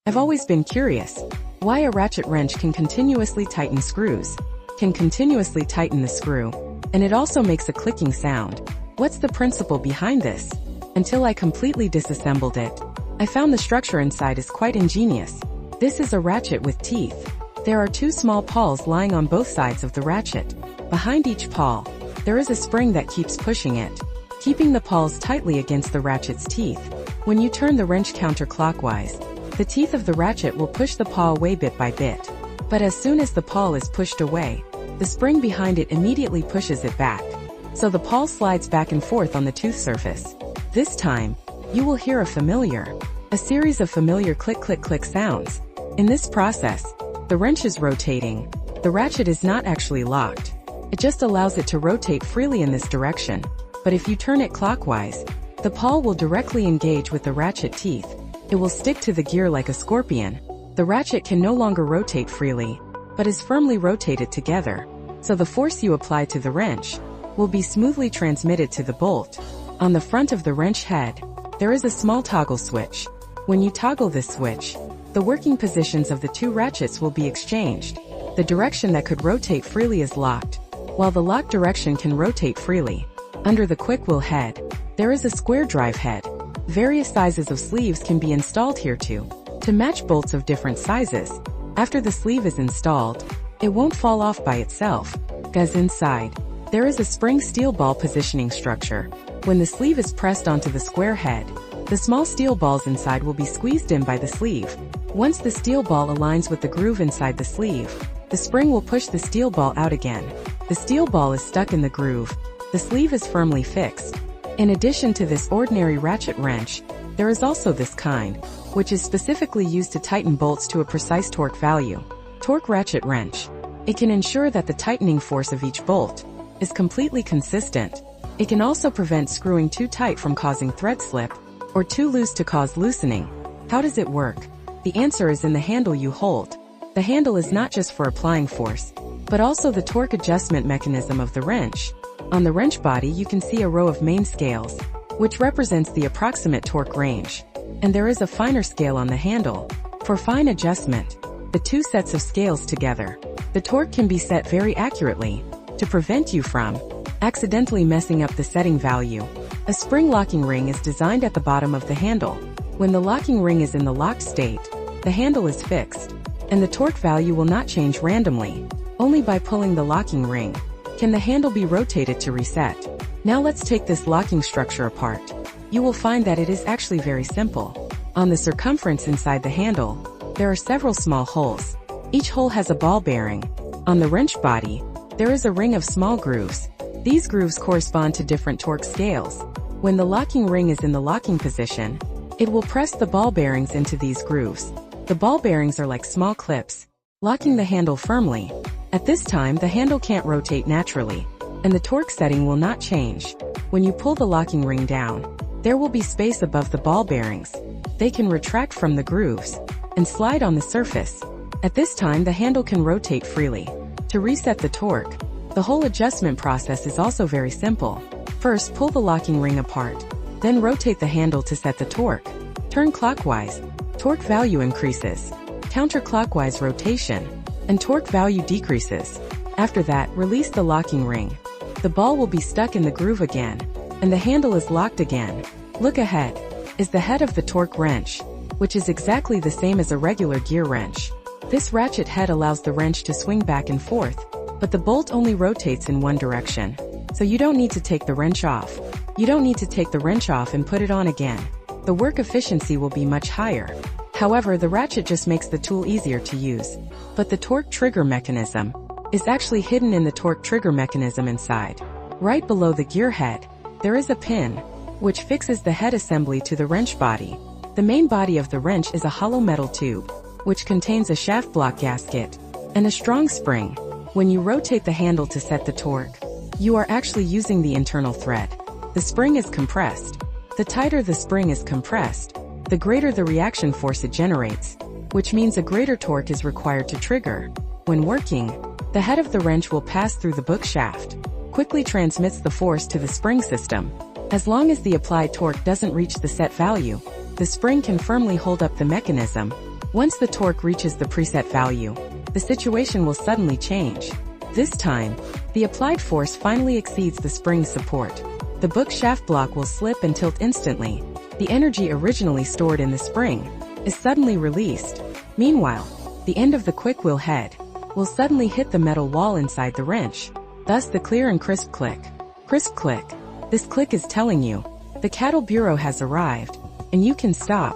I've always been curious why a ratchet wrench can continuously tighten screws, the screw, and it also makes a clicking sound. What's the principle behind this? Until I completely disassembled it, I found the structure inside is quite ingenious. This is a ratchet with teeth. There are two small pawls lying on both sides of the ratchet. Behind each pawl, there is a spring that keeps pushing it, keeping the pawls tightly against the ratchet's teeth. When you turn the wrench counterclockwise, the teeth of the ratchet will push the pawl away bit by bit. But as soon as the pawl is pushed away, the spring behind it immediately pushes it back. So the pawl slides back and forth on the tooth surface. This time, you will hear a series of familiar click-click-click sounds. In this process, the wrench is rotating. The ratchet is not actually locked. It just allows it to rotate freely in this direction. But if you turn it clockwise, the pawl will directly engage with the ratchet teeth. It will stick to the gear like a scorpion. The ratchet can no longer rotate freely, but is firmly rotated together. So the force you apply to the wrench will be smoothly transmitted to the bolt. On the front of the wrench head, there is a small toggle switch. When you toggle this switch, the working positions of the two ratchets will be exchanged. The direction that could rotate freely is locked, while the locked direction can rotate freely. Under the quick wheel head, there is a square drive head. Various sizes of sleeves can be installed here to match bolts of different sizes. After the sleeve is installed, it won't fall off by itself, because inside, there is a spring steel ball positioning structure. When the sleeve is pressed onto the square head, the small steel balls inside will be squeezed in by the sleeve. Once the steel ball aligns with the groove inside the sleeve, the spring will push the steel ball out again. The steel ball is stuck in the groove. The sleeve is firmly fixed. In addition to this ordinary ratchet wrench, there is also this kind, which is specifically used to tighten bolts to a precise torque value. Torque ratchet wrench. It can ensure that the tightening force of each bolt is completely consistent. It can also prevent screwing too tight from causing thread slip, or too loose to cause loosening. How does it work? The answer is in the handle you hold. The handle is not just for applying force, but also the torque adjustment mechanism of the wrench. On the wrench body you can see a row of main scales, which represents the approximate torque range. And there is a finer scale on the handle. For fine adjustment, the two sets of scales together, the torque can be set very accurately, to prevent you from accidentally messing up the setting value. A spring locking ring is designed at the bottom of the handle. When the locking ring is in the locked state, the handle is fixed, and the torque value will not change randomly. Only by pulling the locking ring can the handle be rotated to reset. Now let's take this locking structure apart. You will find that it is actually very simple. On the circumference inside the handle, there are several small holes. Each hole has a ball bearing. On the wrench body, there is a ring of small grooves. These grooves correspond to different torque scales. When the locking ring is in the locking position, it will press the ball bearings into these grooves. The ball bearings are like small clips, locking the handle firmly. At this time the handle can't rotate naturally, and the torque setting will not change. When you pull the locking ring down, there will be space above the ball bearings. They can retract from the grooves and slide on the surface. At this time the handle can rotate freely. To reset the torque, the whole adjustment process is also very simple. First, pull the locking ring apart, then rotate the handle to set the torque. Turn clockwise, torque value increases. Counterclockwise rotation, and torque value decreases. After that, release the locking ring. The ball will be stuck in the groove again, and the handle is locked again. Look ahead is the head of the torque wrench, which is exactly the same as a regular gear wrench. This ratchet head allows the wrench to swing back and forth, but the bolt only rotates in one direction. So you don't need to take the wrench off. You don't need to take the wrench off and put it on again. The work efficiency will be much higher. However, the ratchet just makes the tool easier to use. But the torque trigger mechanism is actually hidden in the torque trigger mechanism inside. Right below the gear head, there is a pin, which fixes the head assembly to the wrench body. The main body of the wrench is a hollow metal tube, which contains a shaft block gasket and a strong spring. When you rotate the handle to set the torque, you are actually using the internal thread. The spring is compressed. The tighter the spring is compressed, the greater the reaction force it generates, which means a greater torque is required to trigger. When working, the head of the wrench will pass through the book shaft, quickly transmits the force to the spring system. As long as the applied torque doesn't reach the set value, the spring can firmly hold up the mechanism. Once the torque reaches the preset value, the situation will suddenly change. This time, the applied force finally exceeds the spring's support. The book shaft block will slip and tilt instantly. The energy originally stored in the spring is suddenly released. Meanwhile, the end of the quick wheel head will suddenly hit the metal wall inside the wrench. Thus the clear and crisp click. Crisp click. This click is telling you the cattle bureau has arrived, and you can stop.